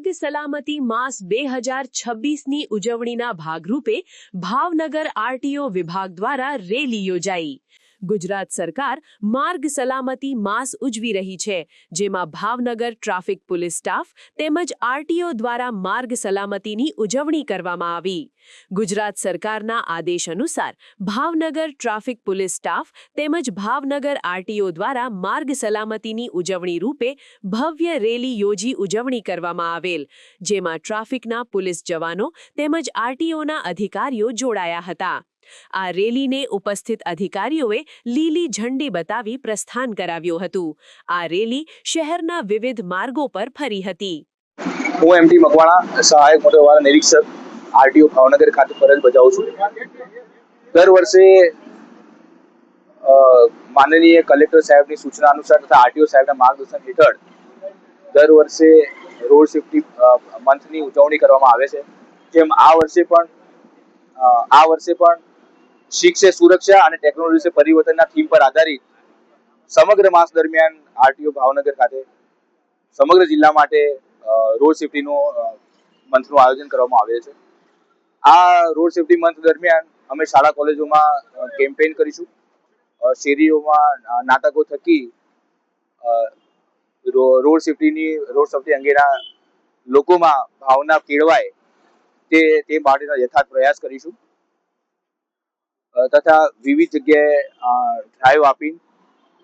માર્ગ સલામતી માસ 2026ની ઉજવણીના ભાગરૂપે ભાવનગર આરટીઓ વિભાગ દ્વારા રેલી યોજાઈ। ગુજરાત સરકાર માર્ગ સલામતી માસ ઉજવી રહી છે, જેમાં ભાવનગર ટ્રાફિક પોલીસ સ્ટાફ તેમજ આરટીઓ દ્વારા માર્ગ સલામતીની ઉજવણી કરવામાં આવી। ગુજરાત સરકારના આદેશ અનુસાર ભાવનગર ટ્રાફિક પોલીસ સ્ટાફ તેમજ ભાવનગર આરટીઓ દ્વારા માર્ગ સલામતીની ઉજવણી રૂપે ભવ્ય રેલી યોજી ઉજવણી કરવામાં આવેલ, જેમાં ટ્રાફિકના પોલીસ જવાનો તેમજ આરટીઓના અધિકારીઓ જોડાયા હતા। આ રેલીને ઉપસ્થિત અધિકારીઓએ લીલી ઝંડી બતાવી પ્રસ્થાન કરાવ્યું હતું। આ રેલી શહેરના વિવિધ માર્ગો પર ફરી હતી। હું એમટી મકવાણા, સહાયક મોટર વાહન નિરીક્ષક, આરટીઓ ભાવનગર ખાતે ફરજ બજાવું છું। દર વર્ષે માનનીય કલેક્ટર સાહેબની સૂચના અનુસાર તથા આરટીઓ સાહેબના માર્ગદર્શન હેઠળ દર વર્ષે રોડ સેફ્ટી મંથની ઉજવણી કરવામાં આવે છે। જેમ આ વર્ષે પણ શિક્ષે સુરક્ષા અને ટેકનોલોજી સે પરિવર્તનના થીમ પર આધારિત સમગ્ર માસ દરમિયાન આરટીઓ ભાવનગર ખાતે સમગ્ર જિલ્લા માટે રોડ સેફ્ટીનું મંથનું આયોજન કરવામાં આવે છે। આ રોડ સેફ્ટી મંથ દરમિયાન અમે શાળા કોલેજોમાં કેમ્પેઇન કરીશું। શેરીઓમાં નાટકો થકી રોડ સેફ્ટી અંગેના લોકોમાં ભાવના કેળવાય તે માટેનો યથાર્થ પ્રયાસ કરીશું તથા વિવિધ જગ્યાએ ડ્રાઈવ આપી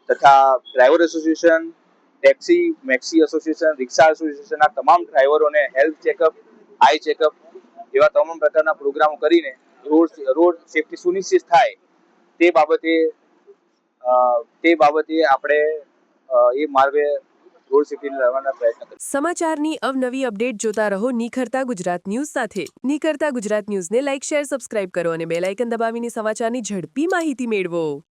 તથા driver association, taxi maxi association, રિક્ષા એસોસિએશનના તમામ ડ્રાઈવરોને હેલ્થ ચેકઅપ, આઈ ચેકઅપ એવા તમામ પ્રકારના પ્રોગ્રામો કરીને રોડ સેફ્ટી સુનિશ્ચિત થાય તે બાબતે આપણે એ માર્ગે રોડ સેફ્ટીને લાવવાના પ્રયત્ન કરીશું। સમાચારની અવનવી અપડેટ જોતા રહો નિખરતા ગુજરાત ન્યૂઝ સાથે। નિખરતા ગુજરાત ન્યૂઝને લાઇક, શેર, સબસ્ક્રાઇબ કરો અને બેલ આઇકન દબાવીને સમાચારની ઝડપી માહિતી મેળવો।